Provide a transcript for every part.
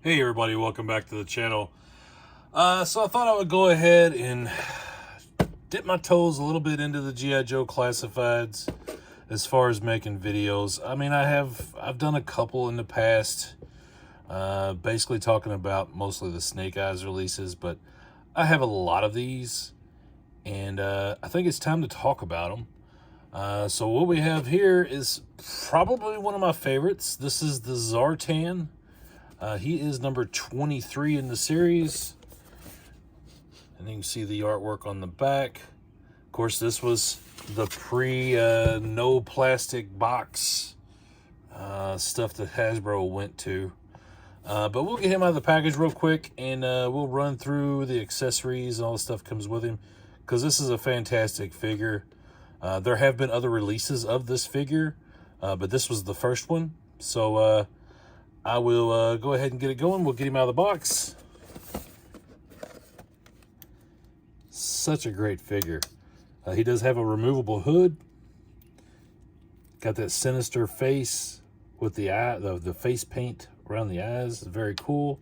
Hey everybody, welcome back to the channel. So I thought I would go ahead and dip my toes a little bit into the G.I. Joe classifieds as far as making videos. I mean, I've done a couple in the past, basically talking about mostly the Snake Eyes releases, but I have a lot of these, and I think it's time to talk about them. So what we have here is probably one of my favorites. This is the Zartan. He is number 23 in the series. And you can see the artwork on the back. Of course, this was the no plastic box stuff that Hasbro went to. But we'll get him out of the package real quick, and we'll run through the accessories and all the stuff comes with him, because this is a fantastic figure. There have been other releases of this figure, but this was the first one. So I will go ahead and get it going. We'll get him out of the box. Such a great figure. He does have a removable hood. Got that sinister face with the face paint around the eyes. Very cool.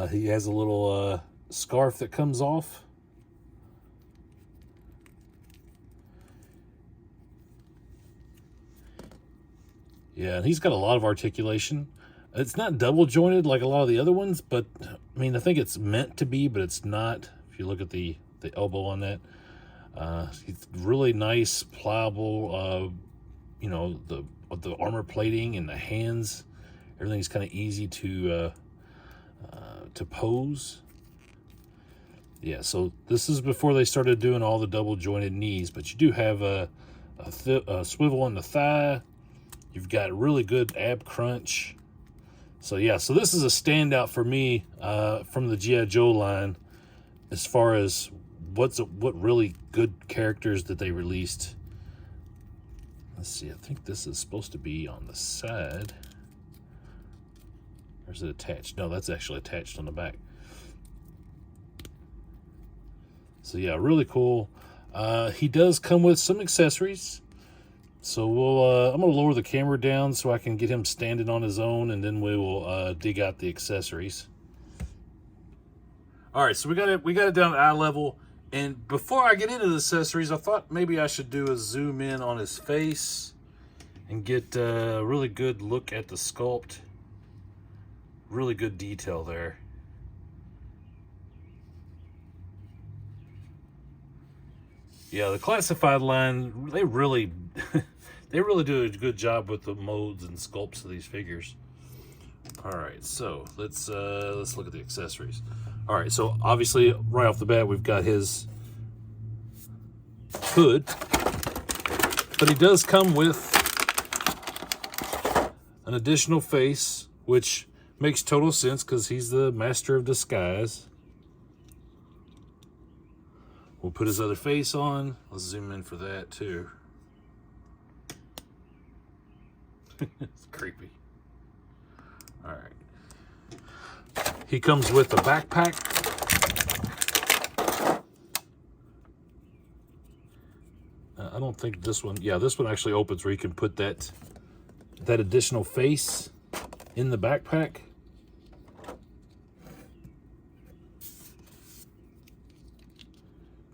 He has a little scarf that comes off. Yeah, and he's got a lot of articulation. It's not double jointed like a lot of the other ones, but I mean, I think it's meant to be, but it's not. If you look at the elbow on that, it's really nice, pliable. You know, the armor plating and the hands, everything's kind of easy to pose. Yeah, so this is before they started doing all the double jointed knees, but you do have a swivel on the thigh. You've got really good ab crunch. So yeah, so this is a standout for me from the G.I. Joe line as far as what really good characters that they released. Let's see, I think this is supposed to be on the side. Or is it attached? No, that's actually attached on the back. So yeah, really cool. He does come with some accessories. So I'm going to lower the camera down so I can get him standing on his own, and then we will dig out the accessories. All right, so we got it down to eye level. And before I get into the accessories, I thought maybe I should do a zoom in on his face and get a really good look at the sculpt. Really good detail there. Yeah, the classified line, they really they really do a good job with the molds and sculpts of these figures. All right, so let's look at the accessories. All right, so obviously right off the bat we've got his hood, but he does come with an additional face, which makes total sense because he's the master of disguise. We'll put his other face on. Let's zoom in for that too. It's creepy. All right. He comes with a backpack. I don't think this one. Yeah, this one actually opens where you can put that additional face in the backpack.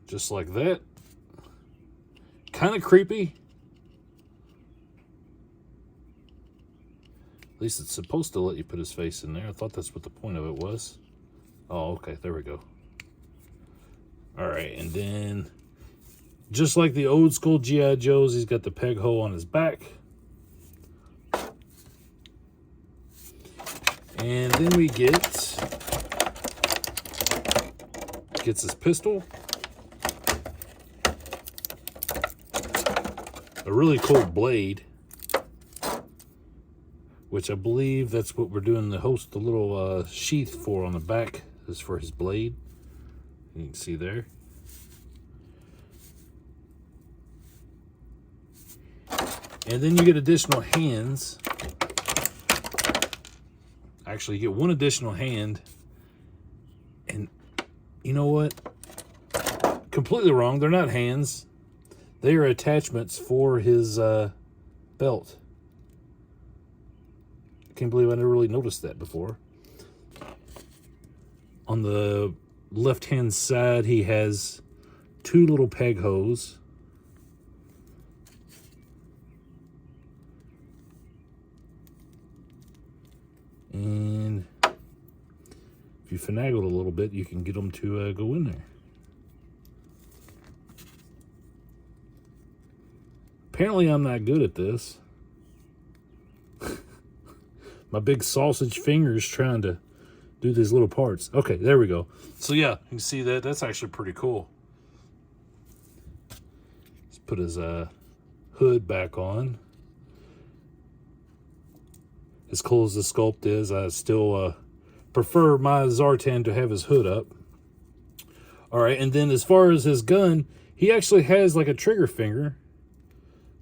Just like that. Kind of creepy. At least it's supposed to let you put his face in there. I thought that's what the point of it was. Oh, okay, there we go. All right, and then just like the old school G.I. Joes, he's got the peg hole on his back. And then we gets his pistol. A really cool blade, which I believe that's what we're doing the little sheath for on the back is for his blade. You can see there. And then you get additional hands. Actually, you get one additional hand. And you know what? Completely wrong. They're not hands. They are attachments for his belt. I can't believe I never really noticed that before. On the left-hand side, he has 2 little peg holes. And if you finagled a little bit, you can get them to go in there. Apparently, I'm not good at this. My big sausage fingers trying to do these little parts. Okay, there we go. So yeah, you can see that. That's actually pretty cool. Let's put his hood back on. As cool as the sculpt is, I still prefer my Zartan to have his hood up. All right, and then as far as his gun, he actually has like a trigger finger.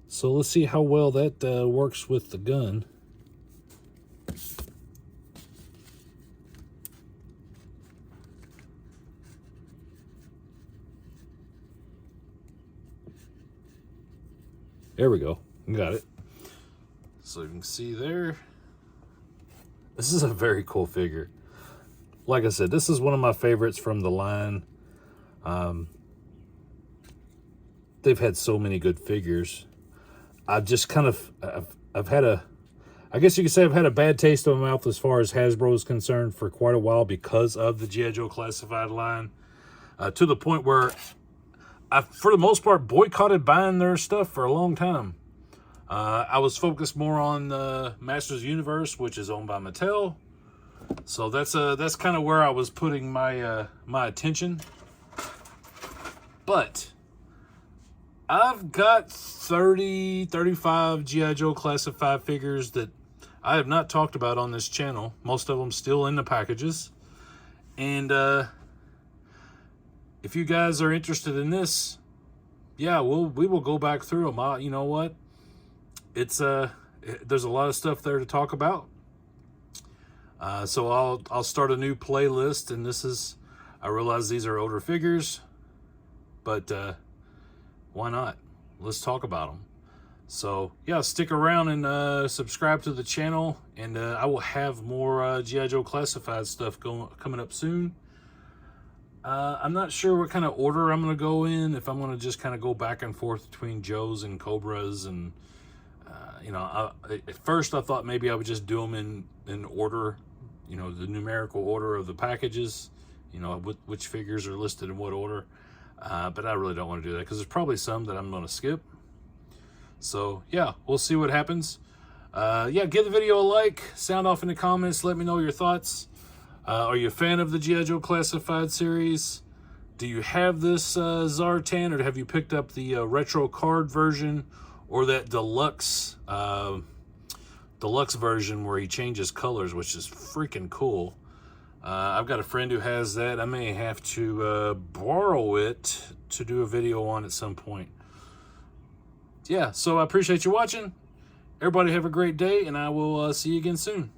So let's see how well that works with the gun. There we go. Got it. So you can see there. This is a very cool figure. Like I said, this is one of my favorites from the line. They've had so many good figures. I've just kind of, I've had a, I guess you could say I've had a bad taste in my mouth as far as Hasbro is concerned for quite a while because of the G.I. Joe Classified line. To the point where I, for the most part, boycotted buying their stuff for a long time. I was focused more on Masters Universe, which is owned by Mattel. So that's kind of where I was putting my my attention. But I've got 35 G.I. Joe Classified figures that I have not talked about on this channel. Most of them still in the packages. And if you guys are interested in this, yeah, we will go back through them. You know what? It's there's a lot of stuff there to talk about. So I'll start a new playlist, and this is, I realize these are older figures, but why not? Let's talk about them. So yeah, stick around and subscribe to the channel, and I will have more G.I. Joe Classified stuff coming up soon. I'm not sure what kind of order I'm going to go in, if I'm going to just kind of go back and forth between Joes and Cobras. And you know, at first I thought maybe I would just do them in order, you know, the numerical order of the packages, you know, which figures are listed in what order. But I really don't want to do that because there's probably some that I'm going to skip. So yeah, we'll see what happens. Yeah, give the video a like, sound off in the comments, let me know your thoughts. Are you a fan of the G.I. Joe Classified series? Do you have this Zartan, or have you picked up the retro card version, or that deluxe version where he changes colors, which is freaking cool? I've got a friend who has that. I may have to borrow it to do a video on at some point. Yeah, so I appreciate you watching. Everybody have a great day, and I will see you again soon.